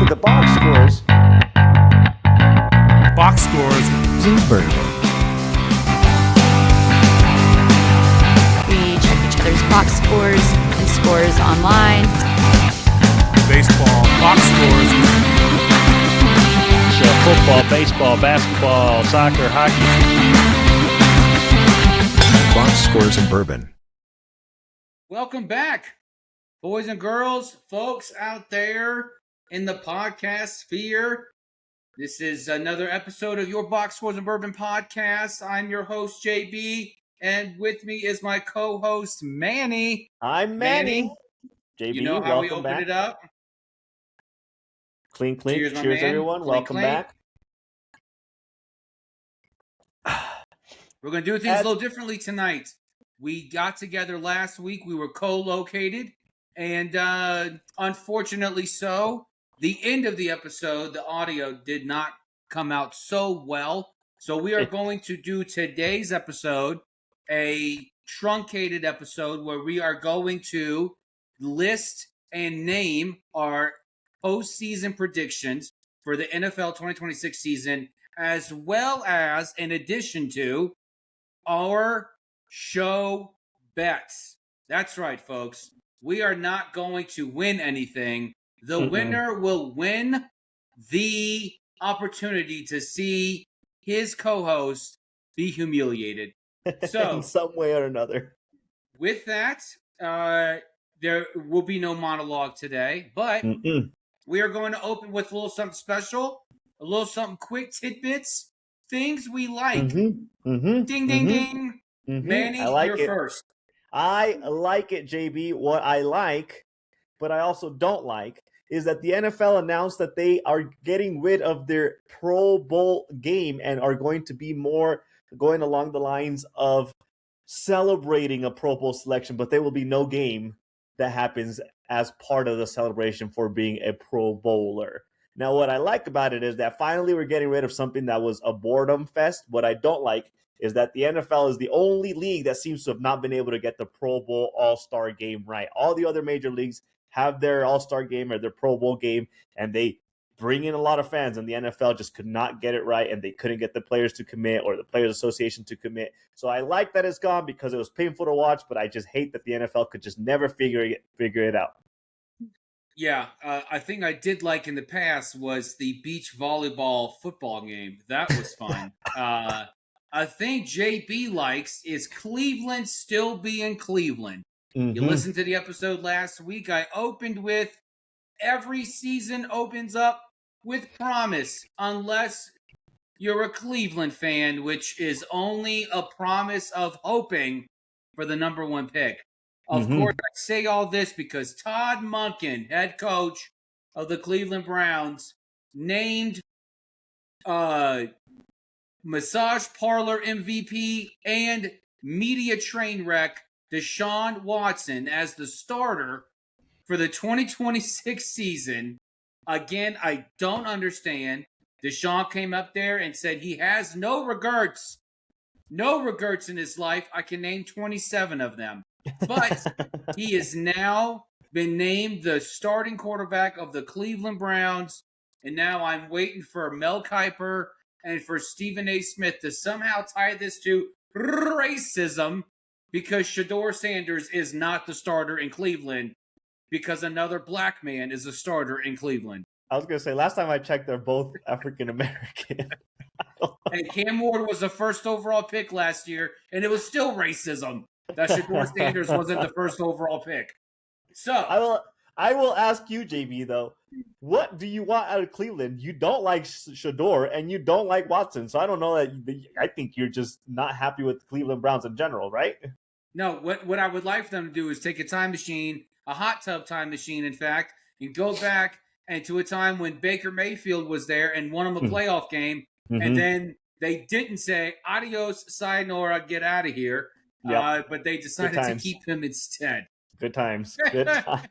the box scores. Box scores. Bourbon. We check each other's box scores and scores online. Baseball. Box scores. So football, baseball, basketball, soccer, hockey. Box scores and bourbon. Welcome back, boys and girls, folks out there in the podcast sphere. This is another episode of your Box Scores and Bourbon podcast. I'm your host, JB, and with me is my co-host, Manny. I'm Manny. JB, you know how we welcome open back. it up? Clean, clean. Cheers, my Cheers, man. everyone. Clink, Welcome clink. back. We're going to do things a little differently tonight. We got together last week. We were co-located, and unfortunately so, the end of the episode, the audio did not come out so well. So we are going to do today's episode, a truncated episode where we are going to list and name our postseason predictions for the NFL 2026 season, as well as, in addition to, our show bets. That's right, folks. We are not going to win anything. The winner will win the opportunity to see his co-host be humiliated. So, in some way or another. with that, there will be no monologue today, but we are going to open with a little something special, a little something quick tidbits, things we like. Ding, ding, ding. Manny, you're first. I like it, JB. What I like, but I also don't like, is that the NFL announced that they are getting rid of their Pro Bowl game and are going to be more going along the lines of celebrating a Pro Bowl selection, but there will be no game that happens as part of the celebration for being a Pro Bowler. Now, what I like about it is that finally we're getting rid of something that was a boredom fest. What I don't like is that the NFL is the only league that seems to have not been able to get the Pro Bowl All-Star game right. All the other major leagues have their All-Star game or their Pro Bowl game, and they bring in a lot of fans, and the NFL just could not get it right, and they couldn't get the players to commit or the Players Association to commit. So I like that it's gone because it was painful to watch, but I just hate that the NFL could just never figure it out. Yeah, I think I did like in the past was the beach volleyball football game. That was fun. I think JB likes is Cleveland still being Cleveland. You listened to the episode last week. I opened with every season opens up with promise, unless you're a Cleveland fan, which is only a promise of hoping for the number one pick. Of course, I say all this because Todd Monken, head coach of the Cleveland Browns, named massage parlor MVP and media train wreck Deshaun Watson as the starter for the 2026 season. Again, I don't understand. Deshaun came up there and said he has no regrets. No regrets in his life. I can name 27 of them. But he has now been named the starting quarterback of the Cleveland Browns. And now I'm waiting for Mel Kiper and for Stephen A. Smith to somehow tie this to racism because Shedeur Sanders is not the starter in Cleveland because another black man is a starter in Cleveland. I was going to say, last time I checked, they're both African-American. And Cam Ward was the first overall pick last year, and it was still racism that Shedeur Sanders wasn't the first overall pick. So I will ask you, JB, though, what do you want out of Cleveland? You don't like Shedeur, and you don't like Watson, so I don't know that. I think you're just not happy with the Cleveland Browns in general, right? No, what I would like for them to do is take a time machine, a hot tub time machine, in fact, and go back and to a time when Baker Mayfield was there and won them a playoff game, and then they didn't say, adios, sayonara, get out of here, but they decided to keep him instead. Good times. Good times.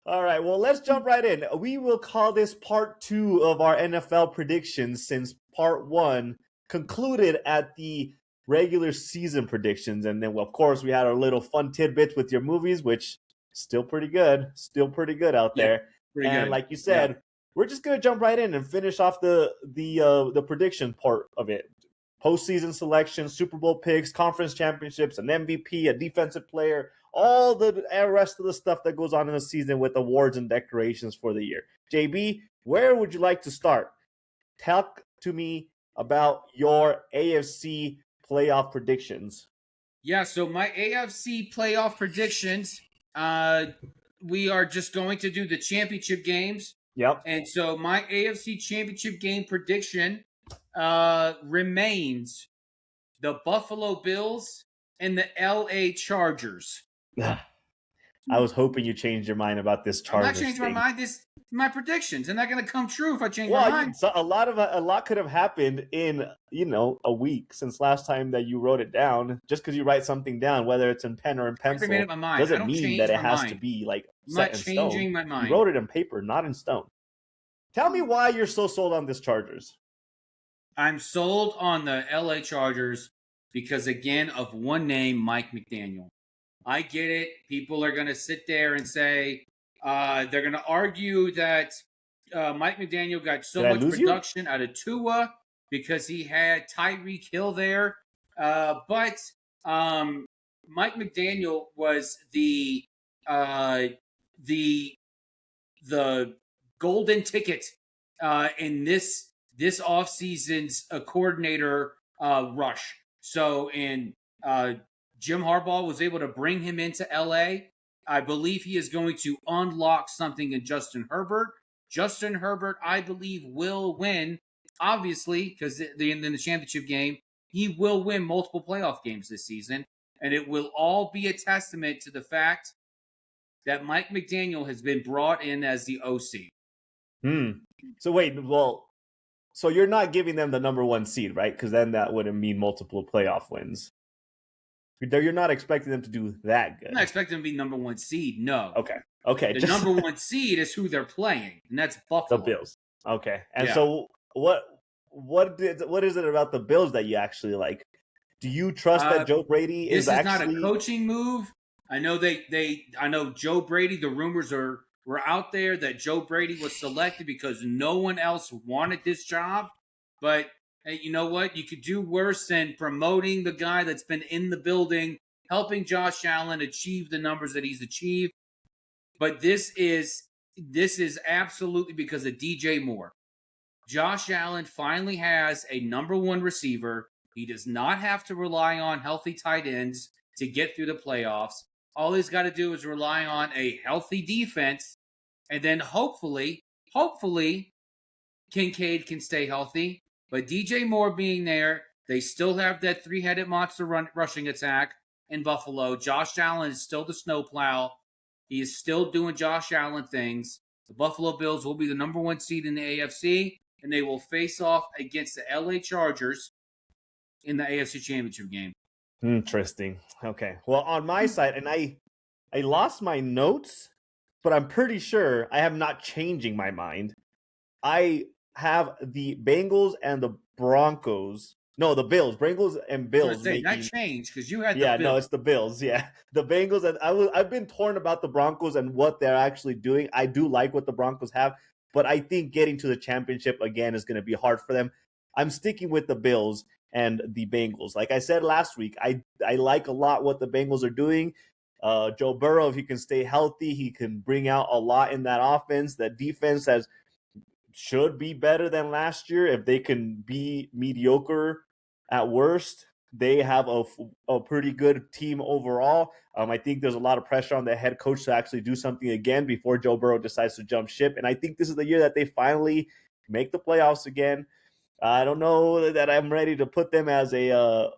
All right, well, let's jump right in. We will call this part 2 of our NFL predictions since part 1 concluded at the regular season predictions. And then, of course, we had our little fun tidbits with your movies, which still pretty good out there. Pretty and good. like you said, we're just gonna jump right in and finish off the prediction part of it. Postseason selection, Super Bowl picks, conference championships, an MVP, a defensive player, all the rest of the stuff that goes on in the season with awards and decorations for the year. JB, where would you like to start? Talk to me about your AFC playoff predictions. Yeah, so my AFC playoff predictions, we are just going to do the championship games. Yep. And so my AFC championship game prediction remains the Buffalo Bills and the LA Chargers. I was hoping you changed your mind about this Chargers. I'm not changing my mind. This my predictions. They're not going to come true if I change my mind. So a lot could have happened in a week since last time that you wrote it down. Just because you write something down, whether it's in pen or in pencil, made up my mind. doesn't mean that it has to be like set in stone. I'm not changing my mind. You wrote it in paper, not in stone. Tell me why you're so sold on this Chargers. I'm sold on the LA Chargers because, again, of one name, Mike McDaniel. I get it. People are going to sit there and say, they're going to argue that Mike McDaniel got so much production out of Tua because he had Tyreek Hill there. But Mike McDaniel was the golden ticket in this offseason's coordinator rush. So, Jim Harbaugh was able to bring him into LA. I believe he is going to unlock something in Justin Herbert. Justin Herbert, I believe, will win, obviously, because in the championship game, he will win multiple playoff games this season. And it will all be a testament to the fact that Mike McDaniel has been brought in as the OC. So wait, so you're not giving them the number one seed, right? Because then that wouldn't mean multiple playoff wins. You're not expecting them to do that good. I'm not expecting them to be number one seed, no. Okay. The number one seed is who they're playing, and that's Buffalo. The Bills. Okay. And so what is it about the Bills that you actually like? Do you trust that Joe Brady is actually... This is not a coaching move. I know I know Joe Brady, the rumors were out there that Joe Brady was selected because no one else wanted this job. But hey, you know what? You could do worse than promoting the guy that's been in the building, helping Josh Allen achieve the numbers that he's achieved. But this is absolutely because of DJ Moore. Josh Allen finally has a number one receiver. He does not have to rely on healthy tight ends to get through the playoffs. All he's got to do is rely on a healthy defense, and then hopefully Kincaid can stay healthy. But DJ Moore being there, they still have that three-headed monster rushing attack in Buffalo. Josh Allen is still the snowplow. He is still doing Josh Allen things. The Buffalo Bills will be the number one seed in the AFC, and they will face off against the LA Chargers in the AFC Championship game. Interesting. Okay. Well, on my side, and I lost my notes, but I'm pretty sure I am not changing my mind. I have the Bengals and the Broncos. No, the Bills. Bengals and Bills. That changed because you had the Bills. No, it's the Bills. Yeah, the Bengals. And I've been torn about the Broncos and what they're actually doing. I do like what the Broncos have, but I think getting to the championship again is going to be hard for them. I'm sticking with the Bills and the Bengals. Like I said last week, I like a lot what the Bengals are doing. Joe Burrow, if he can stay healthy, he can bring out a lot in that offense. That defense should be better than last year. If they can be mediocre at worst, they have a pretty good team overall. I think there's a lot of pressure on the head coach to actually do something again before Joe Burrow decides to jump ship. And I think this is the year that they finally make the playoffs again. I don't know that I'm ready to put them as a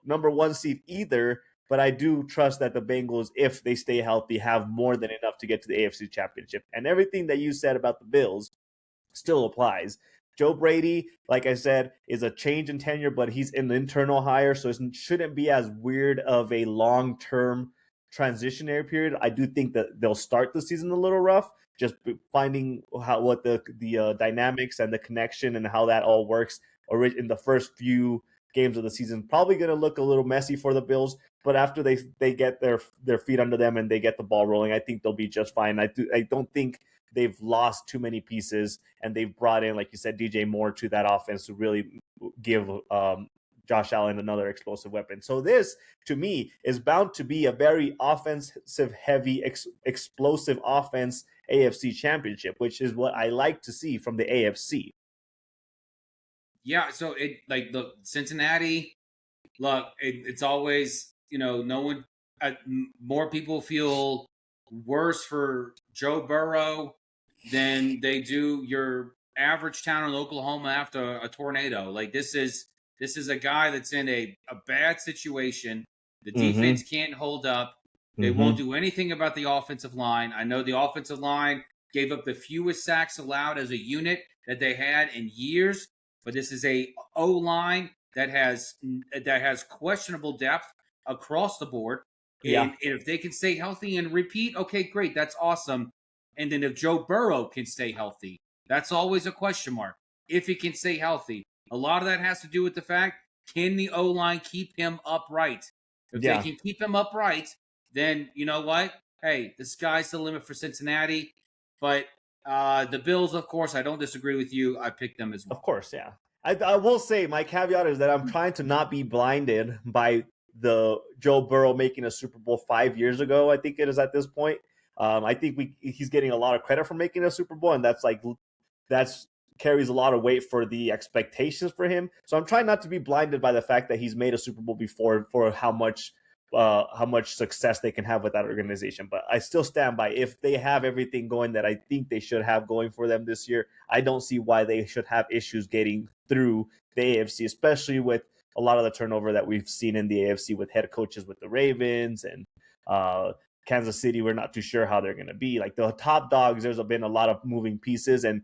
number one seed either, but I do trust that the Bengals, if they stay healthy, have more than enough to get to the AFC Championship. And everything that you said about the Bills still applies. Joe Brady, like I said, is a change in tenure, but he's an internal hire, so it shouldn't be as weird of a long-term transitionary period. I do think that they'll start the season a little rough, just finding what the dynamics and the connection and how that all works in the first few games of the season. Probably going to look a little messy for the Bills, but after they get their feet under them and they get the ball rolling, I think they'll be just fine. I don't think they've lost too many pieces, and they've brought in, like you said, DJ Moore to that offense to really give Josh Allen another explosive weapon. So this, to me, is bound to be a very offensive-heavy, explosive offense AFC Championship, which is what I like to see from the AFC. Yeah, so look, Cincinnati, look, it's always, no one, more people feel worse for Joe Burrow than they do your average town in Oklahoma after a tornado. Like, this is a guy that's in a bad situation. The defense can't hold up. They won't do anything about the offensive line. I know the offensive line gave up the fewest sacks allowed as a unit that they had in years, but this is a O-line that has questionable depth across the board. And if they can stay healthy and repeat, okay, great, that's awesome. And then if Joe Burrow can stay healthy, that's always a question mark. If he can stay healthy, a lot of that has to do with the fact, can the O-line keep him upright? If they can keep him upright, then you know what? Hey, the sky's the limit for Cincinnati. But the Bills, of course, I don't disagree with you. I picked them as well. Of course, yeah. I will say my caveat is that I'm trying to not be blinded by the Joe Burrow making a Super Bowl 5 years ago. I think it is at this point. I think he's getting a lot of credit for making a Super Bowl, and that's carries a lot of weight for the expectations for him. So I'm trying not to be blinded by the fact that he's made a Super Bowl before for how much success they can have with that organization. But I still stand by, if they have everything going that I think they should have going for them this year, I don't see why they should have issues getting through the AFC, especially with a lot of the turnover that we've seen in the AFC with head coaches with the Ravens and Kansas City. We're not too sure how they're going to be. Like the top dogs, there's been a lot of moving pieces, and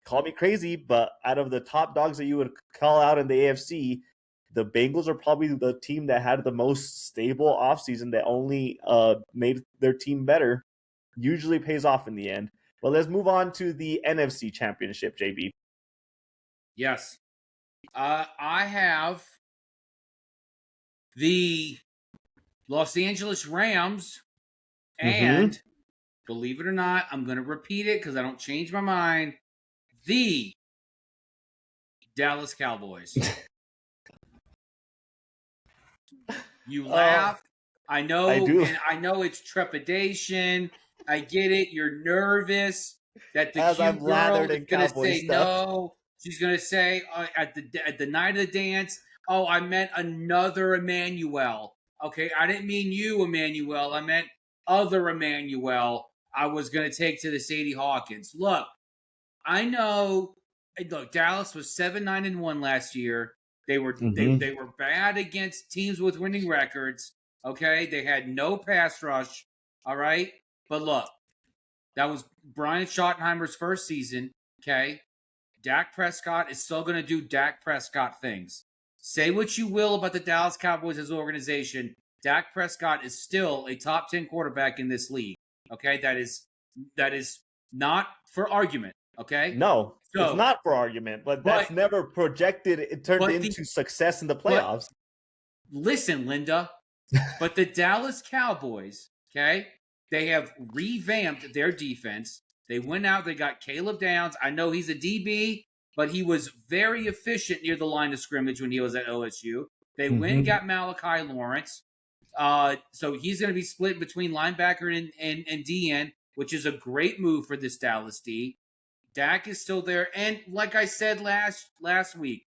call me crazy, but out of the top dogs that you would call out in the AFC, the Bengals are probably the team that had the most stable offseason that only made their team better. Usually pays off in the end. But let's move on to the NFC Championship, JB. Yes. I have the Los Angeles Rams and, believe it or not, I'm going to repeat it because I don't change my mind, the Dallas Cowboys. You laugh. I know. I do. And I know it's trepidation. I get it. You're nervous that the cute girl is going to say no. She's going to say at the night of the dance, oh, I meant another Emmanuel. Okay, I didn't mean you, Emmanuel. I meant other Emmanuel I was going to take to the Sadie Hawkins. Look, I know. Look, Dallas was 7-9-1 last year. They were they were bad against teams with winning records. Okay, they had no pass rush. All right, but look, that was Brian Schottenheimer's first season. Okay, Dak Prescott is still going to do Dak Prescott things. Say what you will about the Dallas Cowboys as an organization, Dak Prescott is still a top 10 quarterback in this league. Okay, that is not for argument. Okay, no. So, it's not for argument, but that's never projected. It turned into success in the playoffs. Listen, Linda, but the Dallas Cowboys, okay, they have revamped their defense. They went out, they got Caleb Downs. I know he's a DB, but he was very efficient near the line of scrimmage when he was at OSU. They went and got Malachi Lawrence. So he's going to be split between linebacker and DN, which is a great move for this Dallas D. Dak is still there. And like I said last week,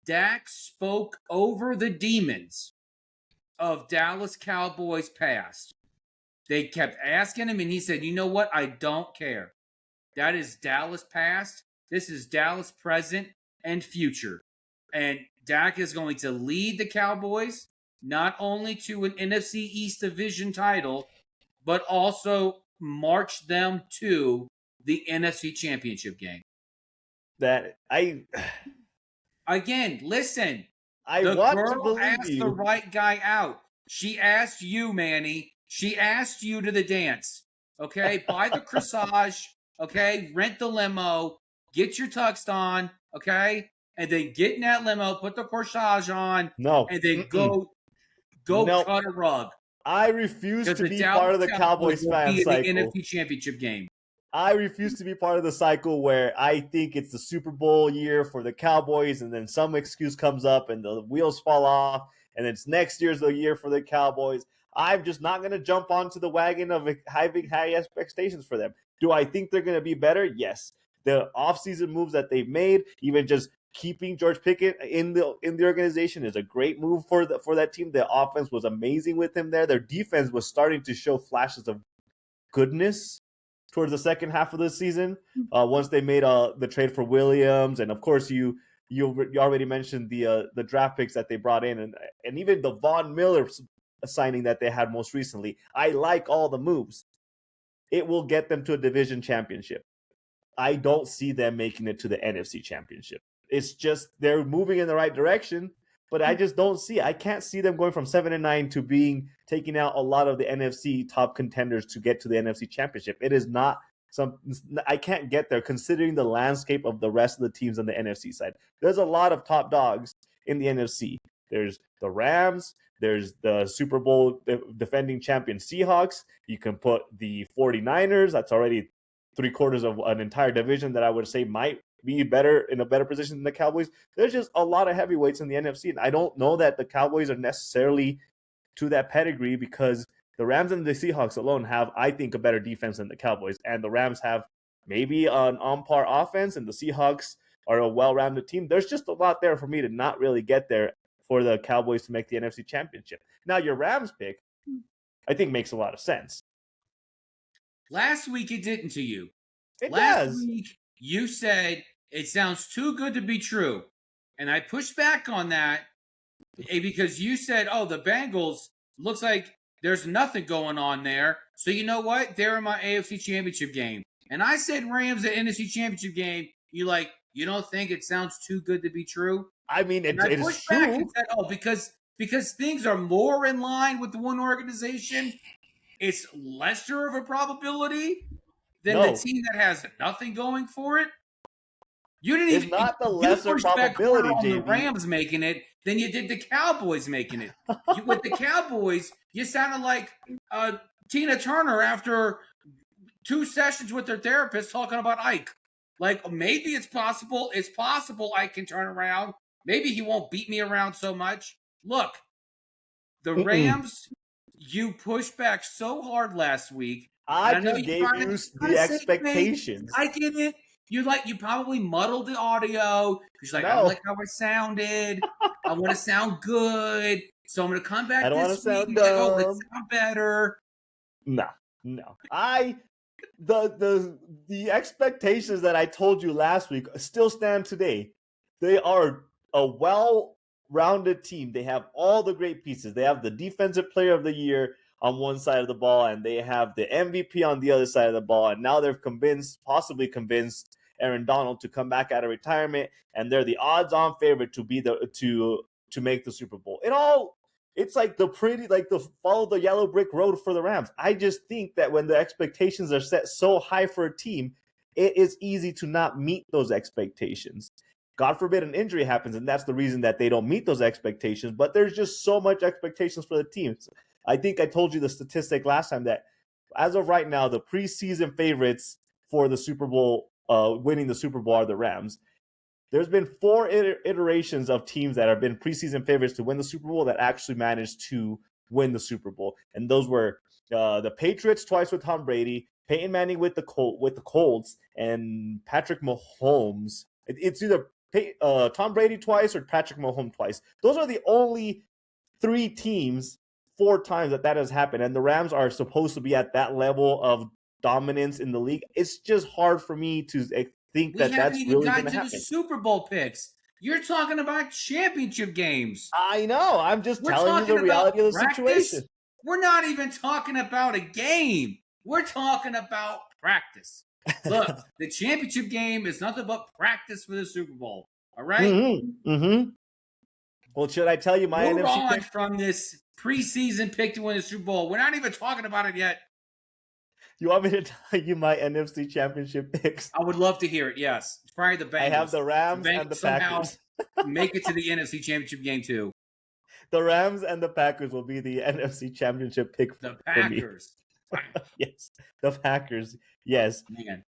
Dak spoke over the demons of Dallas Cowboys past. They kept asking him, and he said, you know what? I don't care. That is Dallas past. This is Dallas present and future. And Dak is going to lead the Cowboys not only to an NFC East division title, but also march them to the NFC Championship game. Again, listen. The girl asked the right guy out. She asked you, Manny. She asked you to the dance. Okay? Buy the corsage. Okay? Rent the limo. Get your tux on. Okay? and then get in that limo, put the corsage on, No. and then go Nope. cut a rug. I refuse to Because be part of the Cowboys will fan be in cycle. the NFC Championship game. I refuse to be part of the cycle where I think it's the Super Bowl year for the Cowboys, and then some excuse comes up and the wheels fall off, and it's next year's the year for the Cowboys. I'm just not going to jump onto the wagon of having high expectations for them. Do I think they're going to be better? Yes. The offseason moves that they've made, even just keeping George Pickett in the organization, is a great move for that team. The offense was amazing with him there. Their defense was starting to show flashes of goodness towards the second half of the season, once they made the trade for Williams, and of course you already mentioned the draft picks that they brought in, and even the Von Miller signing that they had most recently. I like all the moves. It will get them to a division championship. I don't see them making it to the NFC Championship. It's just they're moving in the right direction, but I just don't see it. I can't see them going from 7-9 to taking out a lot of the NFC top contenders to get to the NFC Championship. It is not I can't get there considering the landscape of the rest of the teams on the NFC side. There's a lot of top dogs in the NFC. There's the Rams. There's the Super Bowl defending champion Seahawks. You can put the 49ers. That's already 3/4 of an entire division that I would say might be in a better position than the Cowboys. There's just a lot of heavyweights in the NFC, and I don't know that the Cowboys are necessarily to that pedigree, because the Rams and the Seahawks alone have, I think, a better defense than the Cowboys, and the Rams have maybe an on-par offense, and the Seahawks are a well-rounded team. There's just a lot there for me to not really get there for the Cowboys to make the NFC Championship. Now, your Rams pick, I think, makes a lot of sense. Last week it didn't to you. Last week you said it sounds too good to be true. And I pushed back on that because you said, oh, the Bengals, looks like there's nothing going on there. So you know what? They're in my AFC Championship game. And I said Rams at NFC Championship game. You don't think it sounds too good to be true? I mean, it is pushed true. Back and said, oh, because things are more in line with the one organization, it's lesser of a probability than the team that has nothing going for it. You didn't it's even not the lesser probability, on JB. the Rams making it than you did the Cowboys making it. With the Cowboys, you sounded like Tina Turner after 2 sessions with her therapist talking about Ike. Like, maybe it's possible. It's possible Ike can turn around. Maybe he won't beat me around so much. Look, the Rams, you pushed back so hard last week. I just gave you the expectations. I get it. You probably muddled the audio. Because I don't like how I sounded. I want to sound good. So I'm going to come back this week. Sound dumb. Let's sound better. No. The expectations that I told you last week still stand today. They are a well-rounded team. They have all the great pieces. They have the defensive player of the year on one side of the ball, and they have the MVP on the other side of the ball. And now they've possibly convinced Aaron Donald to come back out of retirement, and they're the odds-on favorite to be to make the Super Bowl. It's like the follow the yellow brick road for the Rams. I just think that when the expectations are set so high for a team, it is easy to not meet those expectations. God forbid an injury happens, and that's the reason that they don't meet those expectations. But there's just so much expectations for the teams. I think I told you the statistic last time that as of right now, the preseason favorites for the Super Bowl, winning the Super Bowl, are the Rams. There's been 4 iterations of teams that have been preseason favorites to win the Super Bowl that actually managed to win the Super Bowl. And those were the Patriots twice with Tom Brady, Peyton Manning with the Colts, and Patrick Mahomes. It's either Tom Brady twice or Patrick Mahomes twice. Those are the only 3 teams 4 times that has happened. And the Rams are supposed to be at that level of dominance in the league. It's just hard for me to think that's really going to happen. The Super Bowl picks. You're talking about championship games. I know. I'm just telling you the reality of the situation. We're not even talking about a game. We're talking about practice. Look, the championship game is nothing but practice for the Super Bowl. All right? Mm-hmm. Well, should I tell you my NFC pick? From this preseason pick to win the Super Bowl. We're not even talking about it yet. You want me to tell you my NFC Championship picks? I would love to hear it, yes. It's probably the Bengals. I have the Rams and the Packers. make it to the NFC Championship game too. The Rams and the Packers will be the NFC Championship pick The for me. Packers. Yes, the Packers. Yes. Man.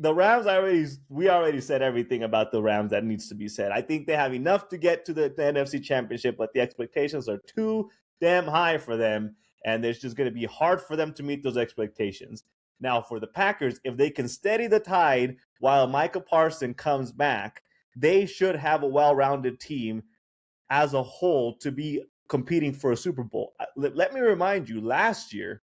The Rams, we already said everything about the Rams that needs to be said. I think they have enough to get to the NFC Championship, but the expectations are too damn high for them, and it's just going to be hard for them to meet those expectations. Now, for the Packers, if they can steady the tide while Micah Parsons comes back, they should have a well-rounded team as a whole to be competing for a Super Bowl. Let me remind you, last year,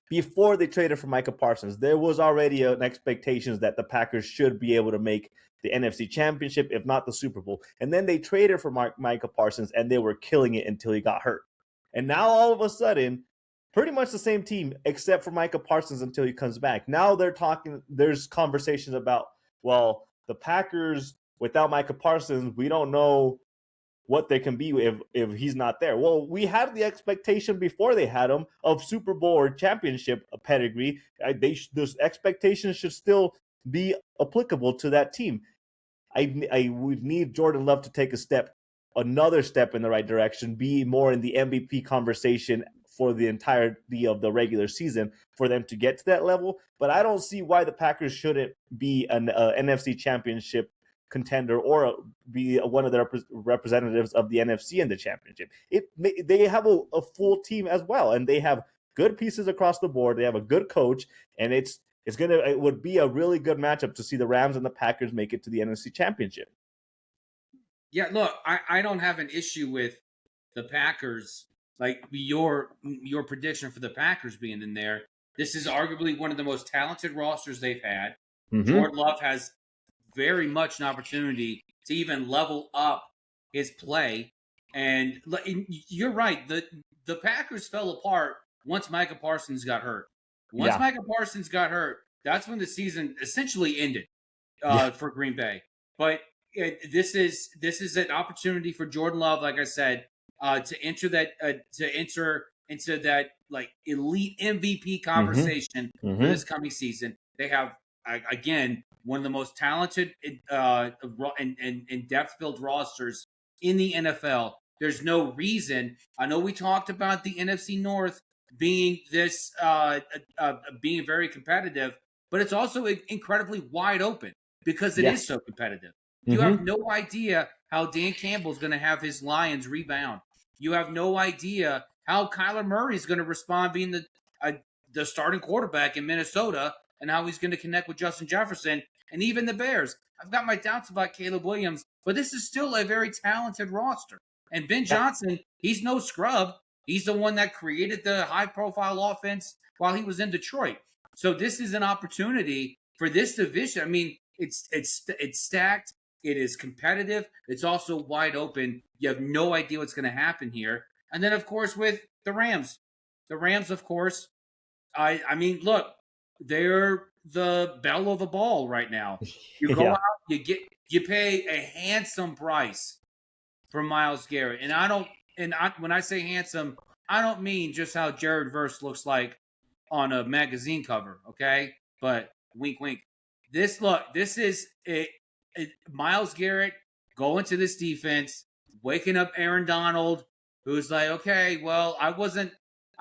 before they traded for Micah Parsons, there was already an expectation that the Packers should be able to make the NFC Championship, if not the Super Bowl. And then they traded for Micah Parsons, and they were killing it until he got hurt. And now all of a sudden, pretty much the same team, except for Micah Parsons until he comes back. Now there's conversations about, well, the Packers, without Micah Parsons, we don't know what they can be if he's not there. Well, we had the expectation before they had him of Super Bowl or championship pedigree. Those expectations should still be applicable to that team. I would need Jordan Love to take another step in the right direction, be more in the MVP conversation for the entirety of the regular season for them to get to that level. But I don't see why the Packers shouldn't be an NFC Championship contender or be one of the representatives of the NFC in the championship. They have a full team as well, and they have good pieces across the board. They have a good coach, and it would be a really good matchup to see the Rams and the Packers make it to the NFC Championship. Yeah, look, I don't have an issue with the Packers, like your prediction for the Packers being in there. This is arguably one of the most talented rosters they've had. Mm-hmm. Jordan Love has very much an opportunity to even level up his play. And you're right, the Packers fell apart once Micah Parsons got hurt. Once Micah Parsons got hurt, that's when the season essentially ended for Green Bay. But this is an opportunity for Jordan Love, like I said, to enter into that like elite MVP conversation for this coming season. They have again one of the most talented and depth-filled rosters in the NFL. There's no reason. I know we talked about the NFC North being being very competitive, but it's also incredibly wide open because it is so competitive. You have no idea how Dan Campbell's going to have his Lions rebound. You have no idea how Kyler Murray is going to respond being the starting quarterback in Minnesota and how he's going to connect with Justin Jefferson and even the Bears. I've got my doubts about Caleb Williams, but this is still a very talented roster. And Ben Johnson, he's no scrub. He's the one that created the high-profile offense while he was in Detroit. So this is an opportunity for this division. I mean, it's stacked. It is competitive. It's also wide open. You have no idea what's going to happen here. And then, of course, with the Rams. The Rams, of course, I mean, look, they're the belle of the ball right now. You go out, you pay a handsome price for Myles Garrett. And when I say handsome, I don't mean just how Jared Verse looks like on a magazine cover, okay? But wink, wink. This is Myles Garrett going to this defense, waking up Aaron Donald, who's like, okay, well, I wasn't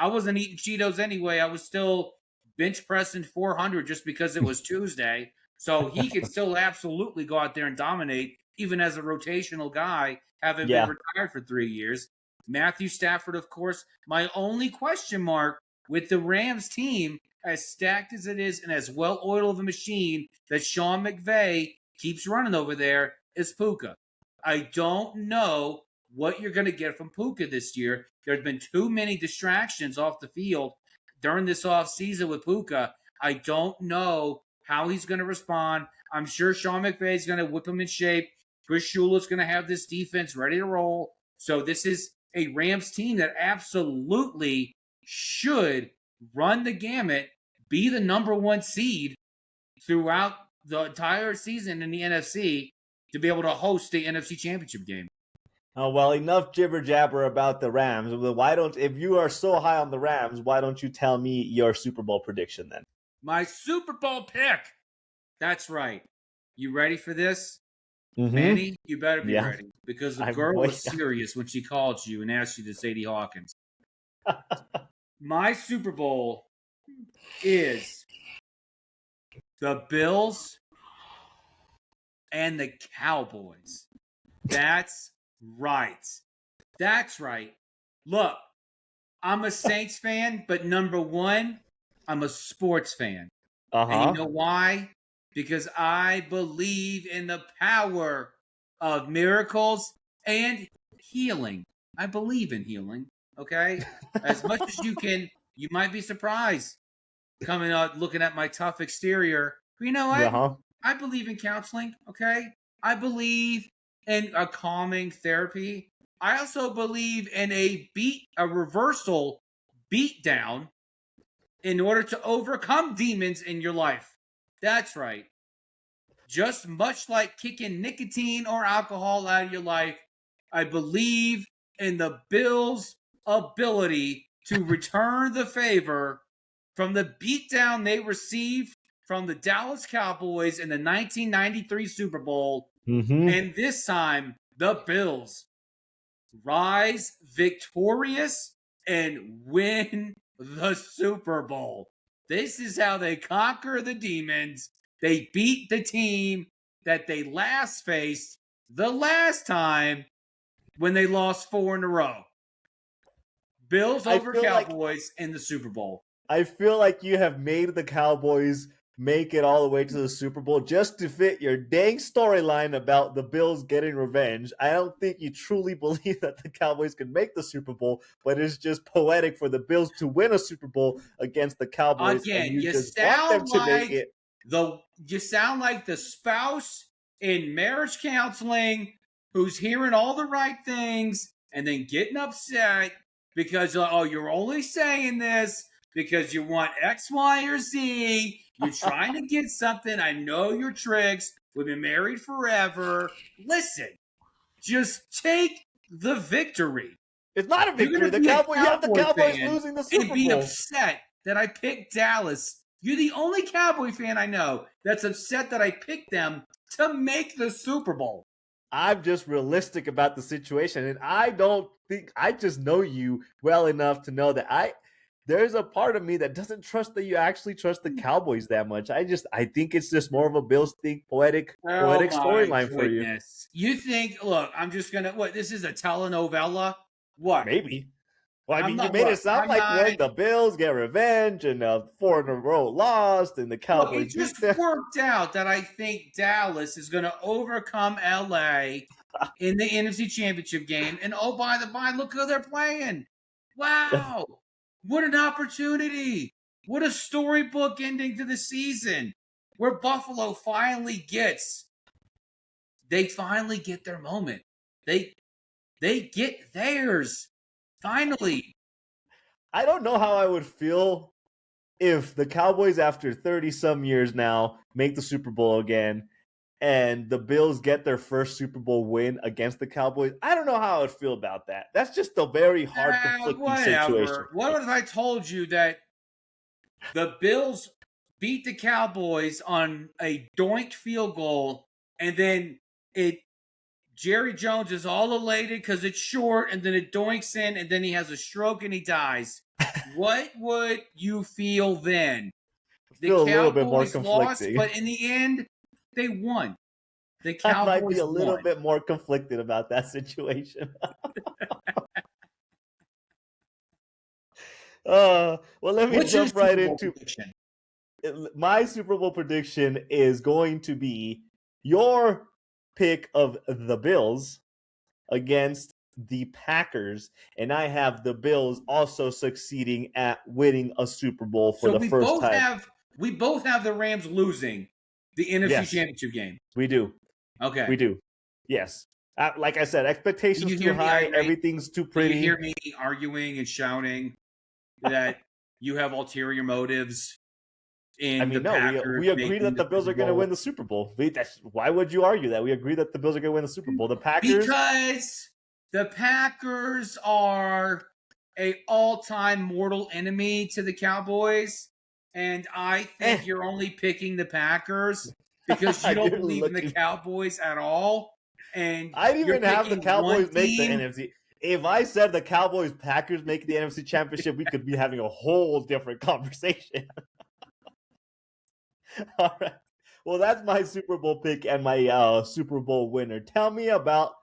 eating Cheetos anyway. I was still bench pressing 400 just because it was Tuesday. So he could still absolutely go out there and dominate, even as a rotational guy, having been retired for 3 years. Matthew Stafford, of course. My only question mark with the Rams team, as stacked as it is and as well-oiled of a machine that Sean McVay keeps running over there, is Puka. I don't know what you're going to get from Puka this year. There's been too many distractions off the field during this offseason with Puka. I don't know how he's going to respond. I'm sure Sean McVay is going to whip him in shape. Chris Shula's going to have this defense ready to roll. So this is a Rams team that absolutely should run the gamut, be the number one seed throughout the entire season in the NFC to be able to host the NFC Championship game. Oh, well, enough jibber jabber about the Rams. If you are so high on the Rams, why don't you tell me your Super Bowl prediction then? My Super Bowl pick. That's right. You ready for this? Manny, you better be Yeah. ready because the I'm girl way- was serious when she called you and asked you to Sadie Hawkins. My Super Bowl is the Bills and the Cowboys. That's right. That's right. Look, I'm a Saints fan, but number one, I'm a sports fan. And you know why? Because I believe in the power of miracles and healing. I believe in healing, okay? As much as you might be surprised coming out looking at my tough exterior. But you know what? I believe in counseling, okay? I believe in a calming therapy. I also believe in a reversal beat down in order to overcome demons in your life. That's right. Just much like kicking nicotine or alcohol out of your life, I believe in the Bills' ability to return the favor from the beatdown they received from the Dallas Cowboys in the 1993 Super Bowl. And this time, the Bills rise victorious and win the Super Bowl. This is how they conquer the demons. They beat the team that they last faced the last time when they lost 4 in a row. Bills over Cowboys in the Super Bowl. I feel like you have made the Cowboys make it all the way to the Super Bowl just to fit your dang storyline about the Bills getting revenge. I don't think you truly believe that the Cowboys can make the Super Bowl, but it's just poetic for the Bills to win a Super Bowl against the Cowboys. Again, and you just want them to make it. You sound like the spouse in marriage counseling who's hearing all the right things and then getting upset because you're only saying this because you want X, Y, or Z. You're trying to get something. I know your tricks. We've been married forever. Listen, just take the victory. It's not a victory. The Cowboys losing the Super Bowl. And be upset that I picked Dallas. You're the only Cowboy fan I know that's upset that I picked them to make the Super Bowl. I'm just realistic about the situation, and I just know you well enough to know that there's a part of me that doesn't trust that you actually trust the Cowboys that much. I think it's just more of a Bills thing, poetic storyline for you. You think, look, I'm just going to, this is a telenovela? What? Maybe. Well, I mean, you made it sound like when the Bills get revenge and 4 in a row lost and the Cowboys. It just worked out that I think Dallas is going to overcome LA in the NFC Championship game. And oh, by the by, look who they're playing. Wow. What an opportunity. What a storybook ending to the season where Buffalo finally get their moment. They get theirs. Finally. I don't know how I would feel if the Cowboys, after 30-some years now, make the Super Bowl again and the Bills get their first Super Bowl win against the Cowboys. I don't know how I would feel about that. That's just a very hard, conflicting situation. What if I told you that the Bills beat the Cowboys on a doinked field goal and then Jerry Jones is all elated because it's short, and then it doinks in, and then he has a stroke and he dies. What would you feel then? The Cowboys a little bit more lost, but in the end, they won. The Cowboys I might be a little bit more conflicted about that situation. Well, let me jump right into my Super Bowl prediction. Is going to be your pick of the Bills against the Packers, and I have the Bills also succeeding at winning a Super Bowl for the first time. We both have the Rams losing the NFC Championship game. We do. Okay. We do. Yes. Like I said, expectations too high. Everything's too pretty. You hear me arguing and shouting that you have ulterior motives. We agree that the Bills are going to win the Super Bowl. Why would you argue that? We agree that the Bills are going to win the Super Bowl. The Packers, because the Packers are an all-time mortal enemy to the Cowboys, and I think you're only picking the Packers because you don't You're believe in the looking- Cowboys at all. And I didn't you're even have the picking Cowboys one make the team. NFC. If I said the Cowboys Packers make the NFC Championship, we could be having a whole different conversation. All right. Well, that's my Super Bowl pick and my Super Bowl winner. Tell me about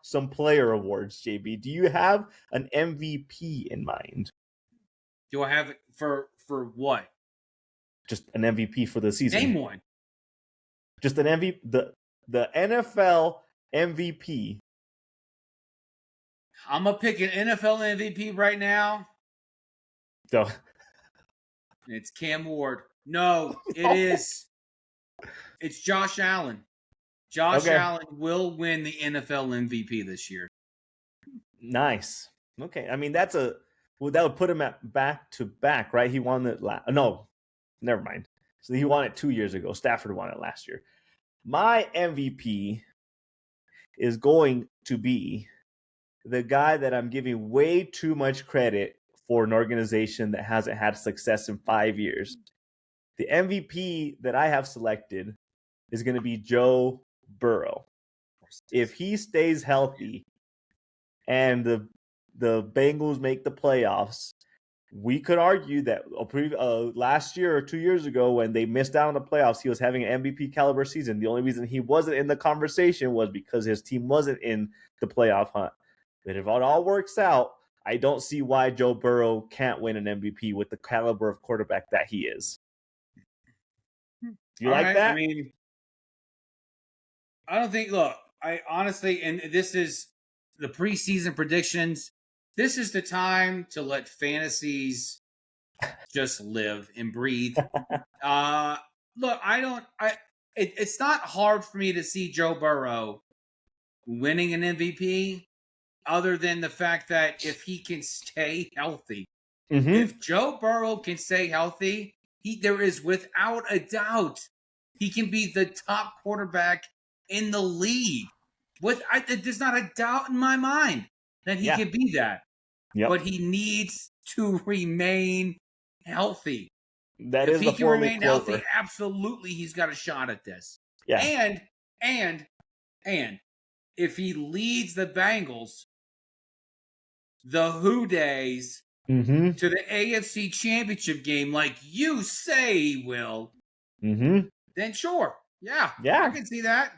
some player awards, JB. Do you have an MVP in mind? Do I have it for what? Just an MVP for the season. Name one. Just an MVP. The NFL MVP. I'm gonna pick an NFL MVP right now. So, It's Cam Ward. No, it is. It's Josh Allen. Josh Allen will win the NFL MVP this year. nice. Okay. I mean, that would put him at back to back, right? He won it no, never mind. So he won it 2 years ago. Stafford won it last year. My MVP is going to be the guy that I'm giving way too much credit for an organization that hasn't had success in 5 years. The MVP that I have selected is going to be Joe Burrow. If he stays healthy and the Bengals make the playoffs, we could argue that last year or 2 years ago when they missed out on the playoffs, he was having an MVP caliber season. The only reason he wasn't in the conversation was because his team wasn't in the playoff hunt. But if it all works out, I don't see why Joe Burrow can't win an MVP with the caliber of quarterback that he is. You like that? I mean, I don't think. Look, I honestly, and this is the preseason predictions. This is the time to let fantasies just live and breathe. Look, it's not hard for me to see Joe Burrow winning an MVP, other than the fact that if he can stay healthy, if Joe Burrow can stay healthy, there is without a doubt he can be the top quarterback in the league. There's not a doubt in my mind that he can be that. Yep. But he needs to remain healthy. That if is he the can remain Clover. healthy, absolutely he's got a shot at this. Yeah. And if he leads the Bengals, the Who Days, to the AFC Championship game, like you say he will, then sure. Yeah. I can see that.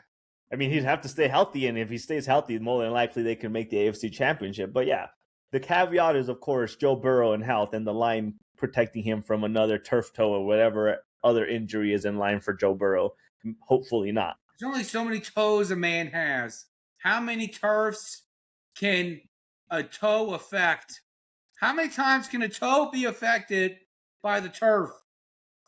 I mean, he'd have to stay healthy, and if he stays healthy, more than likely they can make the AFC Championship. But yeah, the caveat is, of course, Joe Burrow in health and the line protecting him from another turf toe or whatever other injury is in line for Joe Burrow. Hopefully not. There's only so many toes a man has. How many turfs can a toe affect? How many times can a toe be affected by the turf?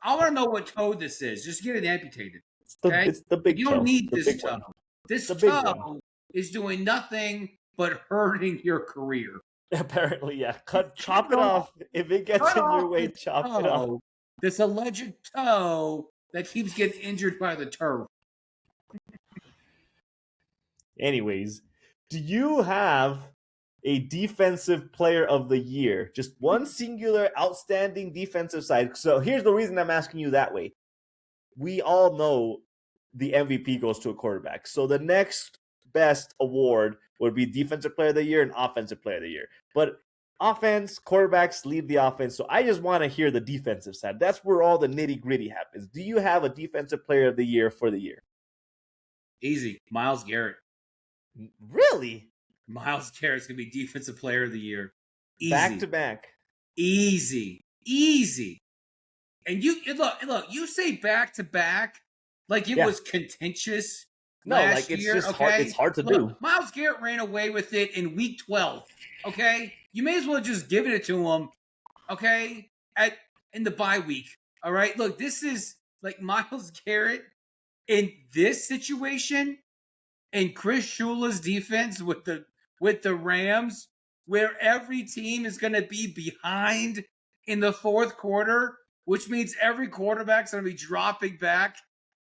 I want to know what toe this is. Just get it amputated. It's the big toe. You don't need the this toe. one. This The big toe one. is doing nothing but hurting your career. Apparently, yeah. Chop it off. If it gets in your way, chop it off. This alleged toe that keeps getting injured by the turf. Anyways, do you have a defensive player of the year? Just one singular outstanding defensive side. So here's the reason I'm asking you that way. We all know the MVP goes to a quarterback. So the next best award would be defensive player of the year and offensive player of the year. But offense, quarterbacks lead the offense. So I just want to hear the defensive side. That's where all the nitty gritty happens. Do you have a defensive player of the year for the year? Easy. Myles Garrett. Really? Myles Garrett's going to be defensive player of the year. Easy. Back to back. Easy. And look, you say back to back like it was contentious. No, last like it's year, just okay? hard. It's hard to do. Myles Garrett ran away with it in week 12. Okay, you may as well just give it to him. Okay, in the bye week. All right, look, this is like Myles Garrett in this situation, and Chris Shula's defense with the Rams, where every team is going to be behind in the fourth quarter, which means every quarterback's going to be dropping back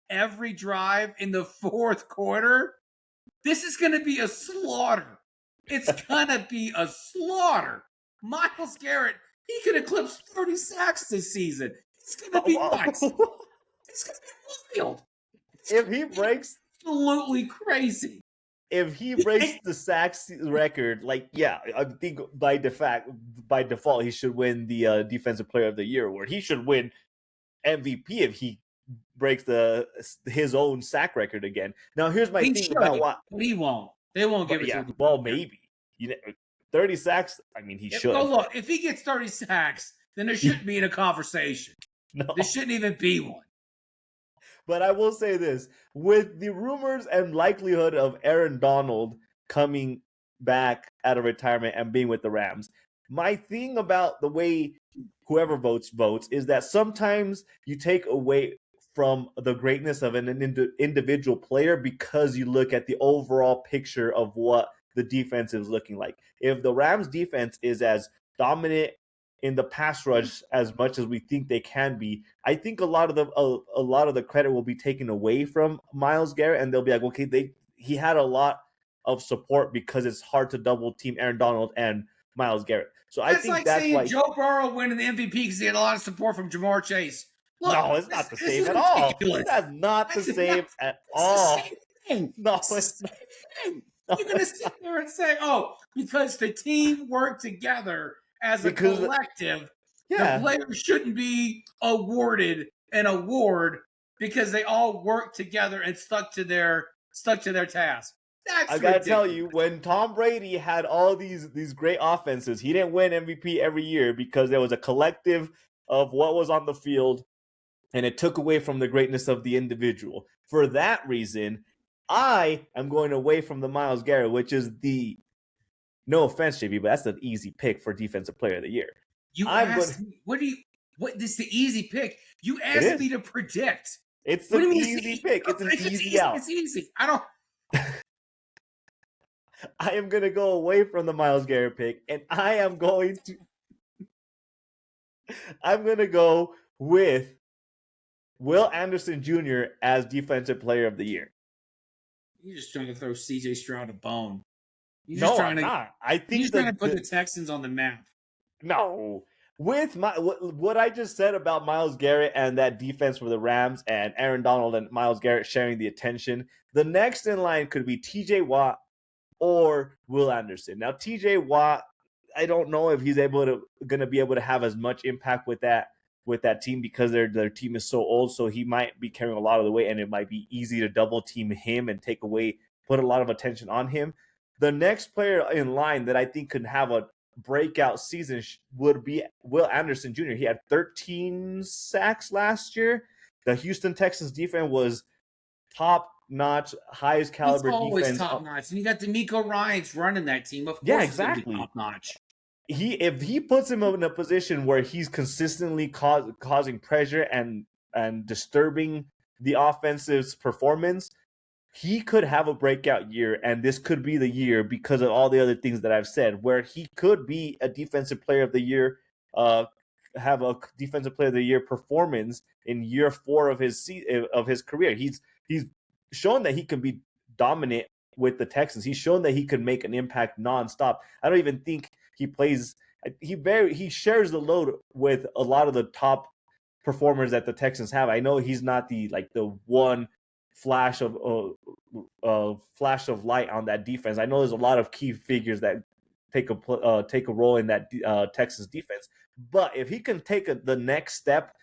every drive in the fourth quarter. This is going to be a slaughter. It's going to be a slaughter. Myles Garrett, he could eclipse 30 sacks this season. It's going to be nuts. It's going to be wild. if he breaks absolutely crazy. If he breaks the sacks record, like I think by default he should win the Defensive Player of the Year award. He should win MVP if he breaks his own sack record again. Now here's my thing about what he won't. They won't give it to him. Well, maybe 30 sacks. I mean, he should. Oh, look, if he gets 30 sacks, then there shouldn't be in a conversation. No. There shouldn't even be one. But I will say this, with the rumors and likelihood of Aaron Donald coming back out of retirement and being with the Rams, my thing about the way whoever votes is that sometimes you take away from the greatness of an individual player because you look at the overall picture of what the defense is looking like. If the Rams defense is as dominant in the pass rush as much as we think they can be, I think a lot of the credit will be taken away from Myles Garrett, and they'll be like, okay, he had a lot of support because it's hard to double team Aaron Donald and Myles Garrett. So I think that's saying why Joe Burrow winning the MVP because he had a lot of support from Jamar Chase. Look, no, it's not the same at all. That's not the same at all. No, it's not. You're going to sit there and say, oh, because the team worked together as a collective, the players shouldn't be awarded an award because they all worked together and stuck to their task. That's I gotta tell you, when Tom Brady had all these great offenses, he didn't win MVP every year because there was a collective of what was on the field, and it took away from the greatness of the individual. For that reason, I am going away from the Myles Garrett, which is no offense, JB, but that's an easy pick for Defensive Player of the Year. This is the easy pick. You asked me to predict. It's an easy pick. It's an easy out. It's easy. I am going to go away from the Myles Garrett pick, and I'm going to go with Will Anderson Jr. as Defensive Player of the Year. You're just trying to throw C.J. Stroud a bone. I'm not. I think he's trying to put the Texans on the map. No. With what I just said about Myles Garrett and that defense for the Rams and Aaron Donald and Myles Garrett sharing the attention, the next in line could be T.J. Watt or Will Anderson. Now, T.J. Watt, I don't know if he's going to be able to have as much impact with that team because their team is so old, so he might be carrying a lot of the weight, and it might be easy to double team him and put a lot of attention on him. The next player in line that I think could have a breakout season would be Will Anderson Jr. He had 13 sacks last year. The Houston Texans defense was top-notch, highest caliber defense. Always top-notch. And you got D'Amico Ryans running that team. Of course, exactly. Top-notch. If he puts him in a position where he's consistently causing pressure and disturbing the offensive's performance, he could have a breakout year, and this could be the year because of all the other things that I've said, where he could be a Defensive Player of the Year, have a Defensive Player of the Year performance in year 4 of his career. He's shown that he can be dominant with the Texans. He's shown that he can make an impact nonstop. I don't even think he plays. He shares the load with a lot of the top performers that the Texans have. I know he's not the one flash of light on that defense. I know there's a lot of key figures that take a role in that Texas defense. But if he can take the next step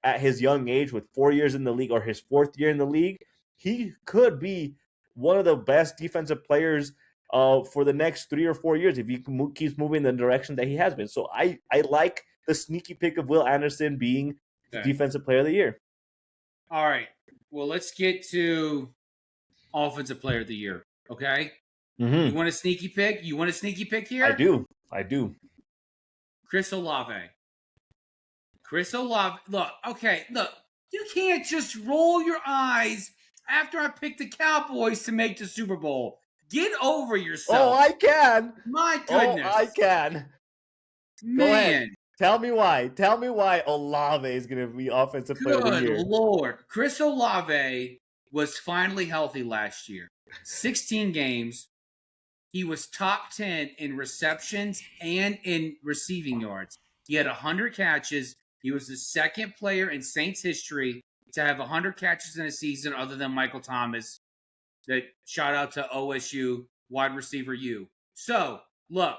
at his young age with 4 years in the league or his 4th year in the league, he could be one of the best defensive players for the next 3 or 4 years if he keeps moving in the direction that he has been. So I like the sneaky pick of Will Anderson being Defensive Player of the Year. All right. Well, let's get to Offensive Player of the Year, okay? Mm-hmm. You want a sneaky pick? Here? I do. Chris Olave. Look, you can't just roll your eyes after I picked the Cowboys to make the Super Bowl. Get over yourself. Oh, I can. My goodness. Oh, I can. Man. Go ahead. Tell me why Olave is going to be Offensive Player of the Year. Good Lord. Chris Olave was finally healthy last year. 16 games. He was top 10 in receptions and in receiving yards. He had 100 catches. He was the second player in Saints history to have 100 catches in a season other than Michael Thomas. That shout out to OSU wide receiver U. So, look,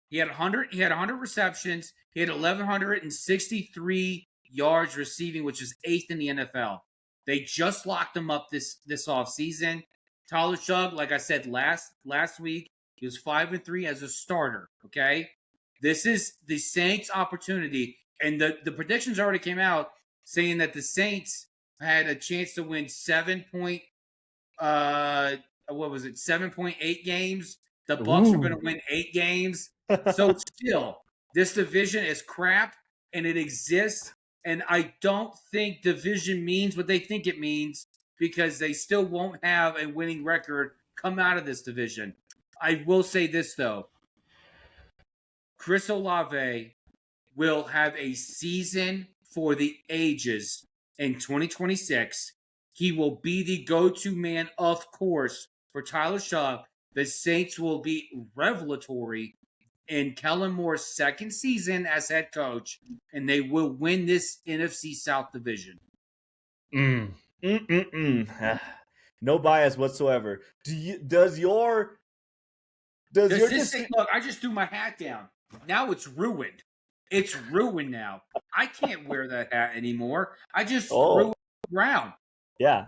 he had 100 receptions, he had 1163 yards receiving, which is 8th in the NFL. They just locked him up this offseason. Tyler Shug, like I said last week, he was 5-3 as a starter. Okay, this is the Saints' opportunity, and the predictions already came out saying that the Saints had a chance to win 7.8 games. The Bucks were going to win 8 games. So still, this division is crap, and it exists. And I don't think division means what they think it means, because they still won't have a winning record come out of this division. I will say this, though. Chris Olave will have a season for the ages in 2026. He will be the go-to man, of course, for Tyler Shug. The Saints will be revelatory in Kellen Moore's second season as head coach, and they will win this NFC South division. No bias whatsoever. Look, I just threw my hat down. Now it's ruined. It's ruined now. I can't wear that hat anymore. I just threw it around. Yeah,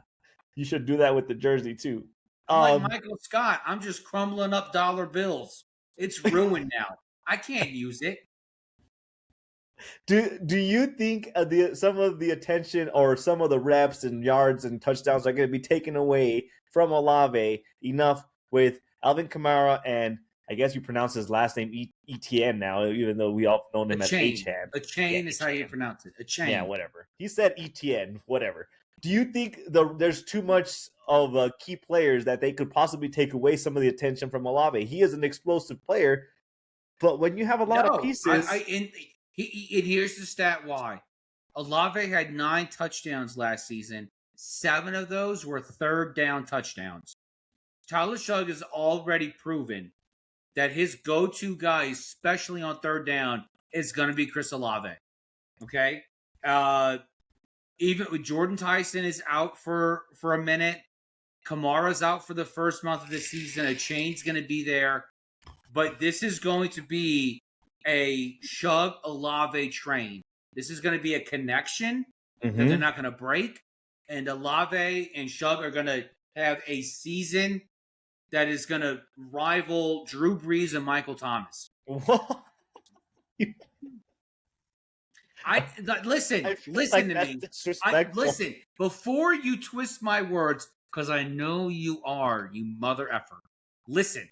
you should do that with the jersey too. Like Michael Scott, I'm just crumbling up dollar bills. It's ruined now. I can't use it. Do you think some of the attention or some of the reps and yards and touchdowns are going to be taken away from Olave enough with Alvin Kamara and I guess you pronounce his last name Etienne now, even though we all know him as H-Han. A chain is how you pronounce it. A chain. Yeah, whatever. He said Etienne, whatever. Do you think there's too much of key players that they could possibly take away some of the attention from Olave? He is an explosive player, but when you have a lot of pieces... And here's the stat why. Olave had 9 touchdowns last season. 7 of those were third down touchdowns. Tyler Shug has already proven that his go-to guy, especially on third down, is going to be Chris Olave. Okay? Even with Jordan Tyson is out for a minute. Kamara's out for the first month of the season. A chain's going to be there. But this is going to be a Shug Olave train. This is going to be a connection that they're not going to break. And Olave and Shug are going to have a season that is going to rival Drew Brees and Michael Thomas. Listen to me. Listen, before you twist my words, because I know you are, you mother effer. Listen,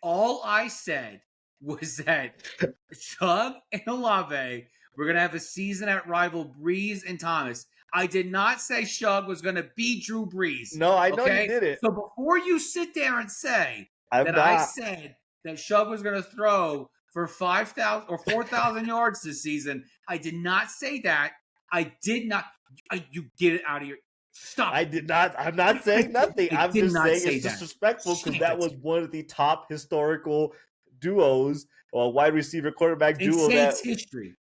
all I said was that Shug and Olave were going to have a season that rival Brees and Thomas. I did not say Shug was going to beat Drew Brees. No, I know you did it. So before you sit there and say I said that Shug was going to throw for 5,000 or 4,000 yards this season, I did not say that. I did not. You get it out of your. Stop. I did not. I'm not saying nothing. I'm just saying it's disrespectful because that was one of the top historical duos or wide receiver quarterback duo in Saints history.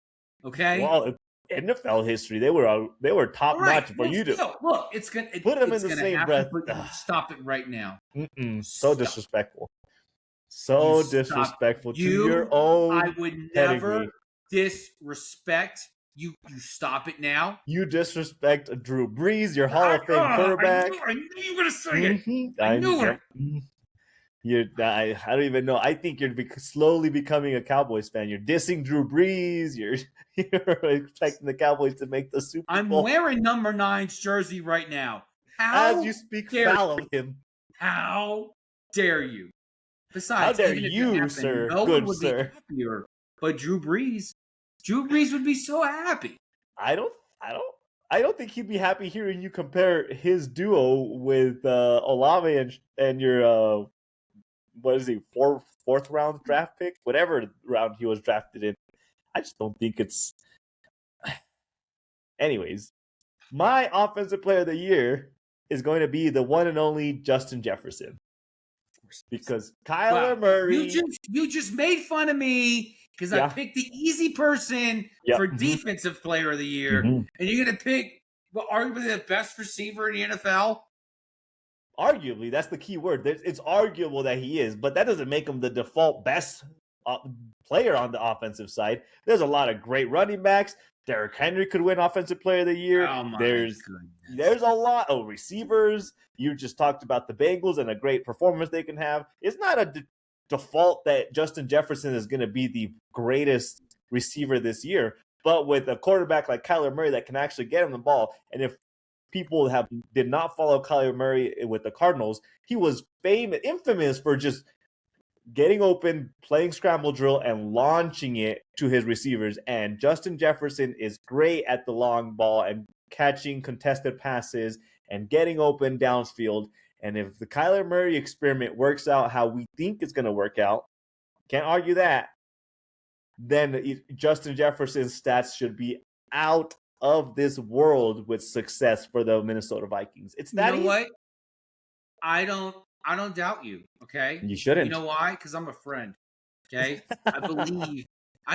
Okay. Well, NFL history, they were top notch for you to look. It's gonna put them in the same breath. Stop it right now. So disrespectful. So disrespectful to your own. I would never disrespect you. You stop it now. You disrespect Drew Brees, your Hall of Fame quarterback. I knew you were gonna say it. I knew it. I don't even know. I think you're slowly becoming a Cowboys fan. You're dissing Drew Brees. You're expecting the Cowboys to make the Super Bowl. I'm wearing number 9's jersey right now. How as you speak foul of him. How dare you? Besides, how dare you, sir? No good one would sir. Be happier, but Drew Brees would be so happy. I don't think he'd be happy hearing you compare his duo with Olave and your what is he, fourth round draft pick, whatever round he was drafted in. I just don't think it's. Anyways, my offensive player of the year is going to be the one and only Justin Jefferson. Because Kyler Murray. You just made fun of me because I picked the easy person for defensive player of the year, and you're gonna pick But arguably the best receiver in the NFL. Arguably, that's the key word. It's arguable that he is, but that doesn't make him the default best player on the offensive side. There's a lot of great running backs. Derrick Henry could win Offensive Player of the Year. Oh my there's goodness. a lot of receivers. You just talked about the Bengals and a great performance they can have. It's not a default that Justin Jefferson is going to be the greatest receiver this year, but with a quarterback like Kyler Murray that can actually get him the ball, and if people did not follow Kyler Murray with the Cardinals, he was infamous for just getting open, playing scramble drill, and launching it to his receivers. And Justin Jefferson is great at the long ball and catching contested passes and getting open downfield. And if the Kyler Murray experiment works out how we think it's going to work out, can't argue that, then Justin Jefferson's stats should be out of this world with success for the Minnesota Vikings. It's that You know easy. what? I don't doubt you. Okay. You shouldn't. You know why? Because I'm a friend. Okay. I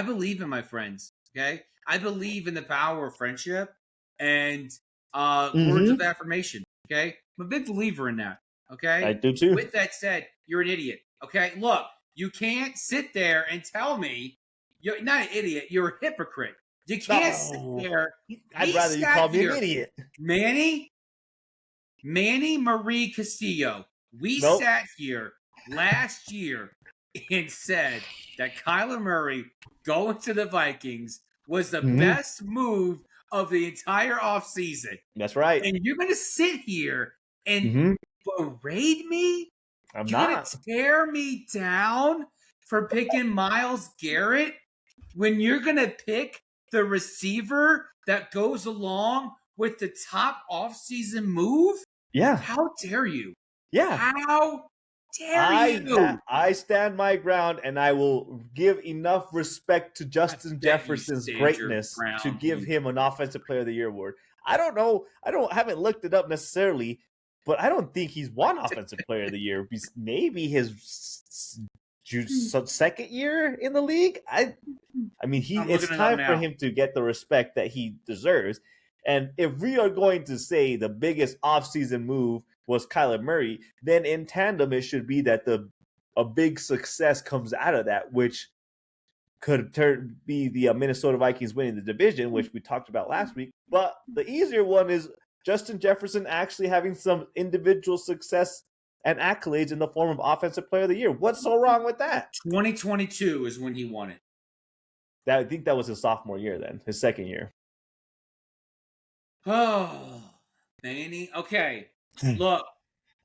believe in my friends. Okay. I believe in the power of friendship and words of affirmation. Okay. I'm a big believer in that. Okay. I do too. With that said, you're an idiot. Okay. Look, you can't sit there and tell me you're not an idiot. You're a hypocrite. You can't sit there. I'd rather you call me an idiot. Manny Marie Castillo. We sat here last year and said that Kyler Murray going to the Vikings was the best move of the entire offseason. That's right. And you're going to sit here and berate me? I'm You're going to tear me down for picking Myles Garrett when you're going to pick the receiver that goes along with the top offseason move? Yeah. How dare you? Yeah. How dare you? I stand my ground, and I will give enough respect to Justin Jefferson's greatness to give him an Offensive Player of the Year award. I don't know. Haven't looked it up necessarily, but I don't think he's won Offensive Player of the Year. Maybe his second year in the league. I mean, it's time for him to get the respect that he deserves. And if we are going to say the biggest offseason move was Kyler Murray, then in tandem it should be that a big success comes out of that, which could be the Minnesota Vikings winning the division, which we talked about last week. But the easier one is Justin Jefferson actually having some individual success and accolades in the form of Offensive Player of the Year. What's so wrong with that? 2022 is when he won it. I think that was his sophomore year then, his second year. Oh, Manny. Okay. Look,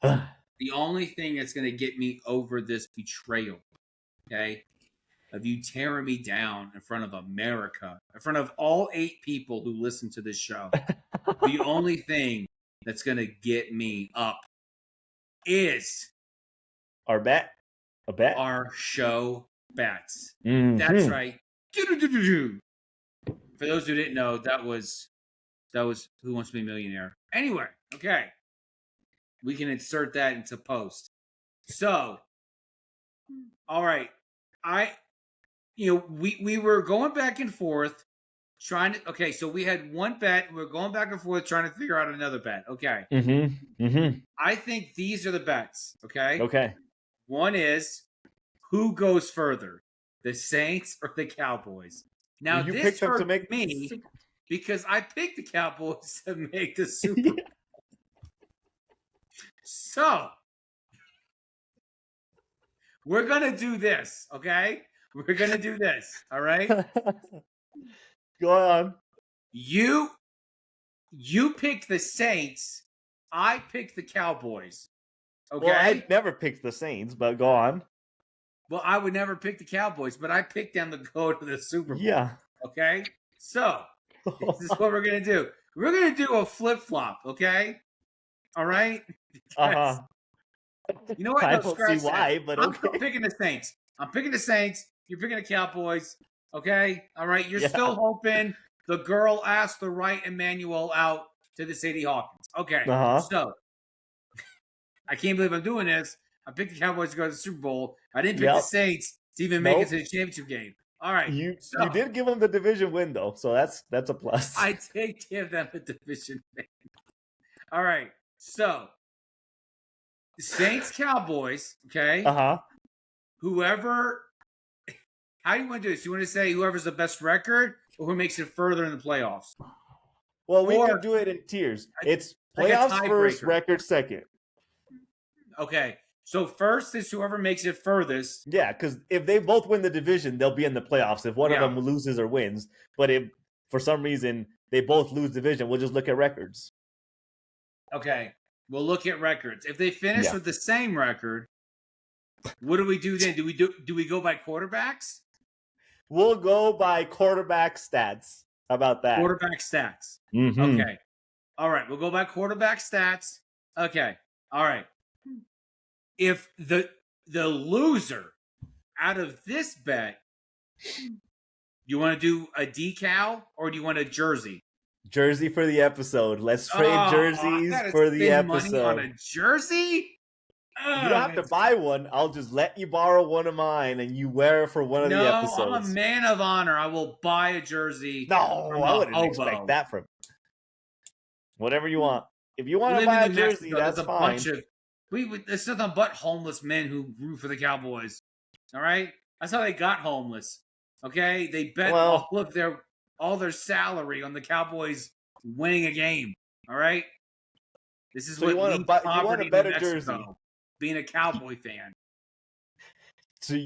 the only thing that's going to get me over this betrayal, okay, of you tearing me down in front of America, in front of all 8 people who listen to this show, the only thing that's going to get me up is our bet. A bet? Our show bets. Mm-hmm. That's right. For those who didn't know, that was Who Wants to Be a Millionaire. Anyway, okay. We can insert that into post. So, all right. We were going back and forth trying to, okay, so we had one bet. We're going back and forth trying to figure out another bet. Okay. I think these are the bets. Okay. Okay. One is who goes further, the Saints or the Cowboys? Now, you this hurt me because I picked the Cowboys to make the Super Bowl. So, we're going to do this, okay? We're going to do this, all right? Go on. You picked the Saints. I picked the Cowboys. Okay? Well, I never picked the Saints, but go on. Well, I would never pick the Cowboys, but I picked them to go to the Super Bowl. Yeah. Okay? So, this is what we're going to do. We're going to do a flip-flop, okay? All right? Uh-huh. You know what? I No, don't scratch see why, that. but I'm okay. picking the Saints. I'm picking the Saints. You're picking the Cowboys. Okay? All right? You're still hoping the girl asked the right Emmanuel out to the Sadie Hawkins. Okay. So, I can't believe I'm doing this. I picked the Cowboys to go to the Super Bowl. I didn't pick the Saints to even make it to the championship game. All right. You So did give them the division win though, so that's a plus. I did give them a division win. All right. So Saints Cowboys, okay? Uh-huh. Whoever how do you want to do this? You want to say whoever's the best record or who makes it further in the playoffs? Well, we Or- can do it in tiers. It's like a playoffs first, tiebreaker. record second. Okay. So first is whoever makes it furthest. Yeah, because if they both win the division, they'll be in the playoffs. If one of Yeah. them loses or wins, but if for some reason they both lose division, we'll just look at records. Okay. We'll look at records. If they finish Yeah. with the same record, what do we do then? Do we go by quarterbacks? We'll go by quarterback stats. How about that? Quarterback stats. Mhm. Okay. All right. We'll go by quarterback stats. Okay. All right. If the loser out of this bet, you want to do a decal or do you want a jersey? Jersey for the episode. Let's trade I jerseys gotta for the spend money episode. on a jersey? You don't have to buy one. I'll just let you borrow one of mine and you wear it for one of the No, episodes. I'm a man of honor. I will buy a jersey. No, from I a wouldn't hobo. expect that from you. Whatever you want. If you We want to live buy a in New jersey, Mexico. that's There's a fine. bunch of there's nothing but homeless men who root for the Cowboys. All right, that's how they got homeless. Okay, they bet Well- all their salary on the Cowboys winning a game. All right, this is So what you want leads you want poverty a better to Mexico, jersey. being a Cowboy fan. So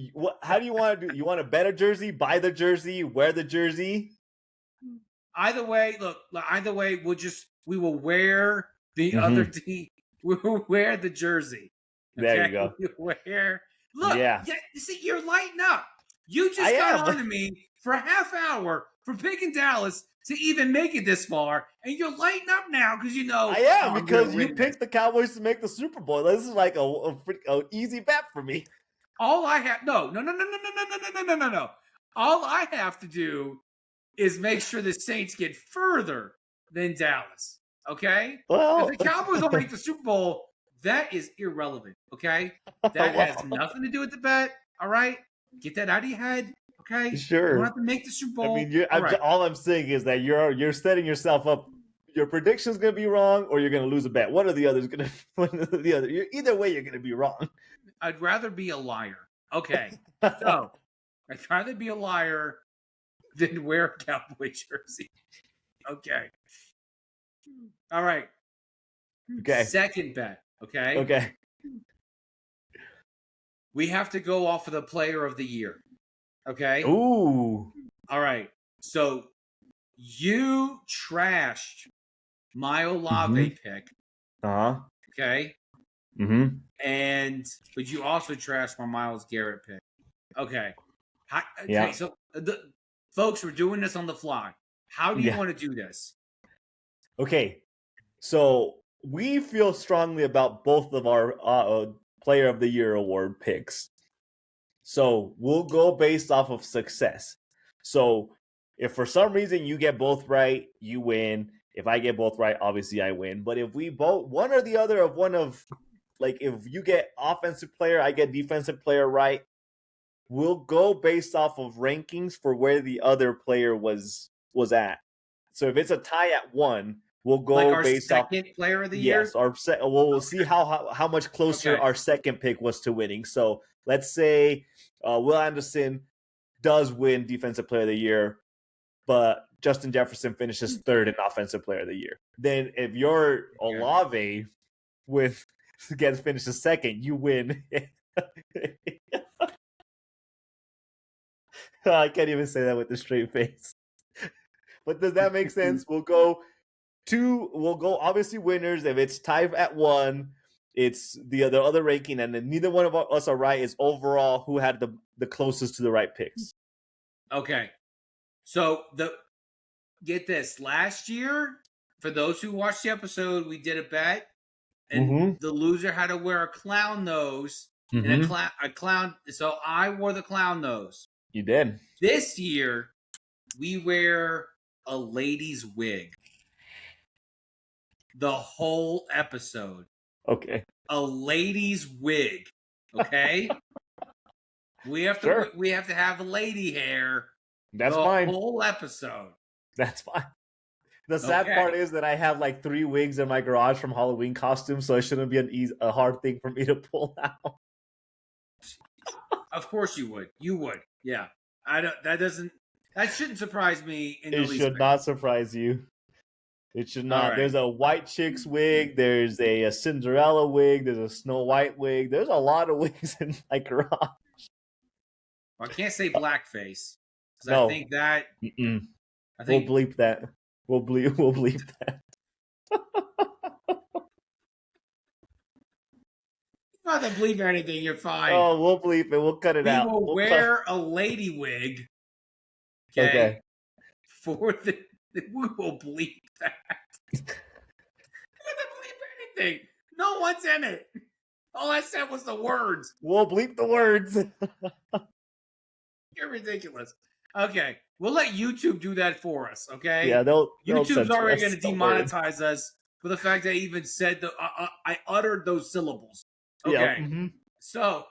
how do you want to do? You want a better jersey? Buy the jersey, wear the jersey. Either way, we will wear the other team. We will wear the jersey. There you go. We wear. Look, Yeah. you see, you're lighting up. You just I got am. on to me for a half hour for picking Dallas to even make it this far, and you're lighting up now because you know I am I'm because gonna you win picked the Cowboys to make the Super Bowl. This is like a easy bet for me. All I have no. All I have to do is make sure the Saints get further than Dallas. Okay? Well, If the Cowboys don't make the Super Bowl, that is irrelevant. Okay? That has nothing to do with the bet. All right? Get that out of your head. Okay? Sure. You don't have to make the Super Bowl. I mean, All right. all I'm saying is that you're setting yourself up. Your prediction's gonna be wrong, or you're gonna lose a bet. One or the other is gonna. Either way, you're gonna be wrong. I'd rather be a liar. Okay. So, I'd rather be a liar than wear a Cowboy jersey. Okay. All right. Okay. Second bet. Okay. Okay. We have to go off of the player of the year. Okay. Ooh. All right. So you trashed my Olave pick. Uh-huh. Okay. Mm-hmm. But you also trashed my Myles Garrett pick. Okay. Okay. Yeah. So folks, we're doing this on the fly. How do you Yeah. want to do this? Okay. So we feel strongly about both of our Player of the Year award picks. So we'll go based off of success. So if for some reason you get both right, you win. If I get both right, obviously I win. But if we both one or the other of one of like if you get offensive player, I get defensive player right, we'll go based off of rankings for where the other player was at. So if it's a tie at 1, we'll go Like our based off second player of the year? Yes, we'll see how much closer Okay. our second pick was to winning. So let's say Will Anderson does win Defensive Player of the Year, but Justin Jefferson finishes third in Offensive Player of the Year. Then if your Olave finishes second, you win. I can't even say that with a straight face. But does that make sense? We'll go obviously winners. If it's tied at 1, it's the other ranking, and then neither one of us are right. Is overall who had the closest to the right picks. Okay. So get this. Last year, for those who watched the episode, we did a bet, and the loser had to wear a clown nose and a clown. So I wore the clown nose. You did. This year, we wear a lady's wig. The whole episode. Okay. A lady's wig. Okay? We have to Sure. we have to have lady hair. That's the fine. whole episode. That's fine. The sad Okay. part is that I have like 3 wigs in my garage from Halloween costumes, so it shouldn't be a hard thing for me to pull out. Of course you would. You would. Yeah. I don't. That shouldn't surprise me in the It least should bit. not surprise you. It should not. All right. There's a white chick's wig. There's a Cinderella wig. There's a Snow White wig. There's a lot of wigs in my garage. I can't say blackface because No. I think that. Mm-mm. I think We'll bleep that. We'll bleep that. not to bleep anything. You're fine. Oh, we'll bleep it. We'll cut it we out. will We'll wear a lady wig. cut- Okay. Okay. For the we will bleep that. We don't bleep anything. No one's in it. All I said was the words. We'll bleep the words. You're ridiculous. Okay, we'll let YouTube do that for us. Okay. Yeah, they'll YouTube's censor already us. going to Don't worry. demonetize us for the fact that I even said I uttered those syllables. Okay, Yeah. Mhm. so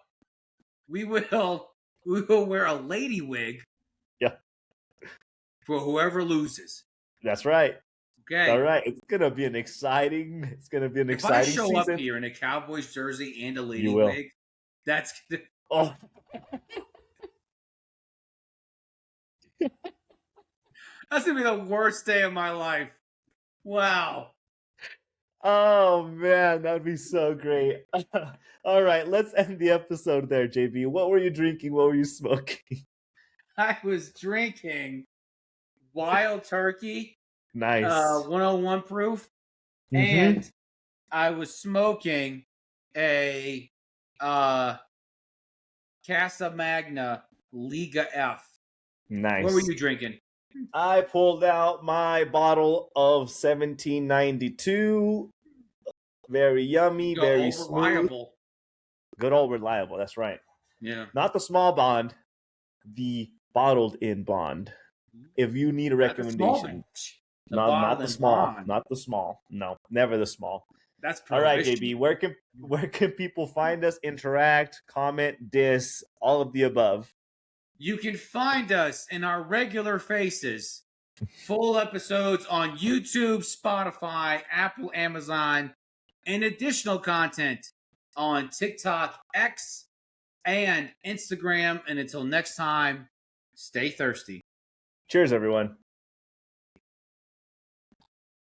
we will wear a lady wig. Yeah. For whoever loses. That's right. Okay. All right. It's gonna be an exciting. It's gonna be an If I exciting show season. up here in a Cowboys jersey and a lady You will. wig, that's Oh, gonna be the worst day of my life. Wow. oh man, that'd be so great. All right, let's end the episode there, JB. What were you drinking? What were you smoking? I was drinking Wild Turkey, Nice. 101 proof, Mhm. and I was smoking a Casa Magna Liga F. Nice. What were you drinking? I pulled out my bottle of 1792. Very yummy, Go very over smooth. reliable. Good old reliable. That's right. Yeah. Not the small bond, the bottled in bond. If you need a Not the small recommendation, batch. not bottled the in small, bond. not the small. No, never the small. That's All right, prohibition. JB, where can people find us, interact, comment, diss, all of the above? You can find us in our regular faces. Full episodes on YouTube, Spotify, Apple, Amazon, and additional content on TikTok, X, and Instagram. And until next time, stay thirsty. Cheers, everyone.